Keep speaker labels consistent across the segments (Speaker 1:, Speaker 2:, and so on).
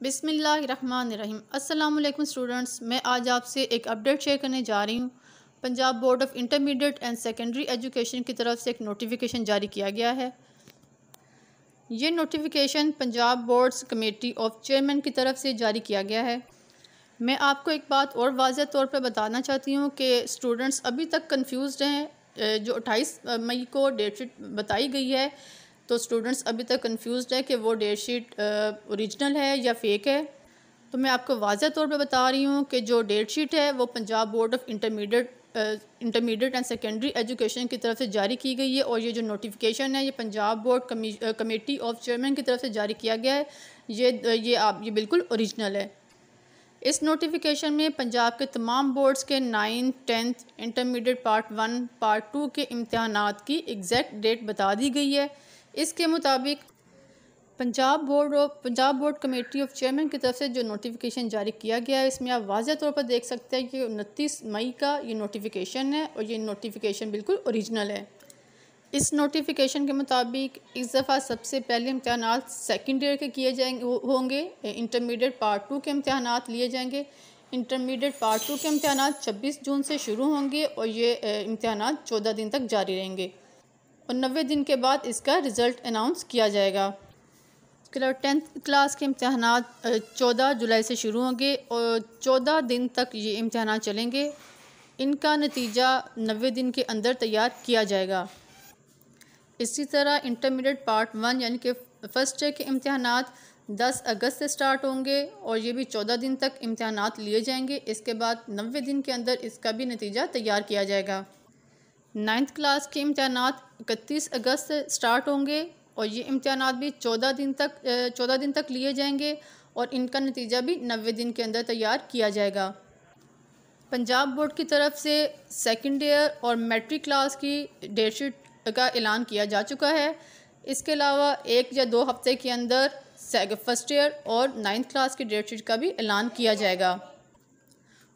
Speaker 1: बिस्मिल्लाहिर्रहमानिर्रहीम। अस्सलाम वालेकुम स्टूडेंट्स, मैं आज आपसे एक अपडेट शेयर करने जा रही हूँ। Punjab board of intermediate and secondary education की तरफ से एक नोटिफिकेशन जारी किया गया है। ये notification Punjab boards committee of chairman की तरफ से जारी किया गया है। मैं आपको एक बात और वाज़ेह तौर पर बताना चाहती हूँ कि स्टूडेंट्स अभी तक कन्फ्यूज़्ड हैं। जो 28 मई को डेट शीट बताई गई है, तो स्टूडेंट्स अभी तक कंफ्यूज्ड है कि वो डेट शीट ओरिजिनल है या फेक है। तो मैं आपको वाज़ह तौर पे बता रही हूँ कि जो डेट शीट है वो Punjab board of intermediate and secondary education की तरफ से जारी की गई है, और ये जो नोटिफिकेशन है ये Punjab board committee of chairman की तरफ से जारी किया गया है। ये बिल्कुल ओरिजिनल है। इस नोटिफिकेशन में पंजाब के तमाम बोर्ड्स के 9th 10th intermediate part 1 part 2 के इम्तिहानात की एग्जैक्ट डेट बता दी गई है। इसके मुताबिक Punjab board committee of chairman की तरफ से जो नोटिफिकेशन जारी किया गया है, इसमें आप वाज़ह तौर पर देख सकते हैं कि 29 मई का ये नोटिफिकेशन है, और ये नोटिफिकेशन बिल्कुल ओरिजिनल है। इस नोटिफिकेशन के मुताबिक इस दफ़ा सबसे पहले इम्तिहानात सेकेंड ईयर के किए होंगे। इंटरमीडिएट पार्ट 2 के इम्तिहानात लिए जाएंगे। इंटरमीडिएट पार्ट 2 के इम्तिहानात 26 जून से शुरू होंगे, और ये इम्तिहानात 14 दिन तक जारी रहेंगे, और 90 दिन के बाद इसका रिज़ल्ट अनाउंस किया जाएगा। उसके अलावा 10th क्लास के इम्तिहानात 14 जुलाई से शुरू होंगे, और 14 दिन तक ये इम्तिहानात चलेंगे। इनका नतीजा 90 दिन के अंदर तैयार किया जाएगा। इसी तरह इंटरमीडिएट पार्ट 1 यानी कि फ़र्स्ट ईयर के इम्तिहानात 10 अगस्त से स्टार्ट होंगे, और ये भी 14 दिन तक इम्तिहानात लिए जाएंगे। इसके बाद 90 दिन के अंदर इसका भी नतीजा तैयार किया जाएगा। 9th क्लास के इम्तिहानात 31 अगस्त से स्टार्ट होंगे, और ये इम्तिहानात भी 14 दिन तक लिए जाएंगे, और इनका नतीजा भी 90 दिन के अंदर तैयार किया जाएगा। पंजाब बोर्ड की तरफ से सेकेंड ईयर और मैट्रिक क्लास की डेट शीट का ऐलान किया जा चुका है। इसके अलावा 1 या 2 हफ्ते के अंदर फर्स्ट ईयर और 9th क्लास की डेट शीट का भी ऐलान किया जाएगा।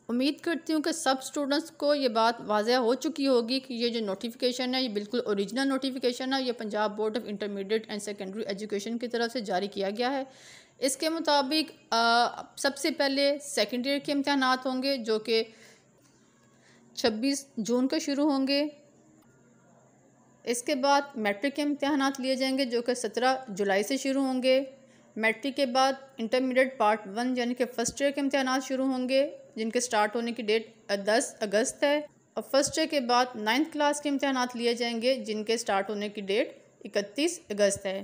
Speaker 1: उम्मीद करती हूँ कि सब स्टूडेंट्स को ये बात वाज़ह हो चुकी होगी कि ये जो नोटिफिकेशन है ये बिल्कुल ओरिजिनल नोटिफिकेशन है। ये Punjab board of intermediate and secondary education की तरफ से जारी किया गया है। इसके मुताबिक सबसे पहले सेकेंड ईयर के इम्तिहानात होंगे, जो कि 26 जून को शुरू होंगे। इसके बाद मैट्रिक के इम्तिहानात लिए जाएंगे, जो कि 17 जुलाई से शुरू होंगे। मैट्रिक के बाद इंटरमीडिएट पार्ट 1 यानी कि फ़र्स्ट ईयर के इम्तिहानात शुरू होंगे, जिनके स्टार्ट होने की डेट 10 अगस्त है। और फर्स्ट ईयर के बाद 9th क्लास के इम्तिहानात लिए जाएंगे, जिनके स्टार्ट होने की डेट 31 अगस्त है।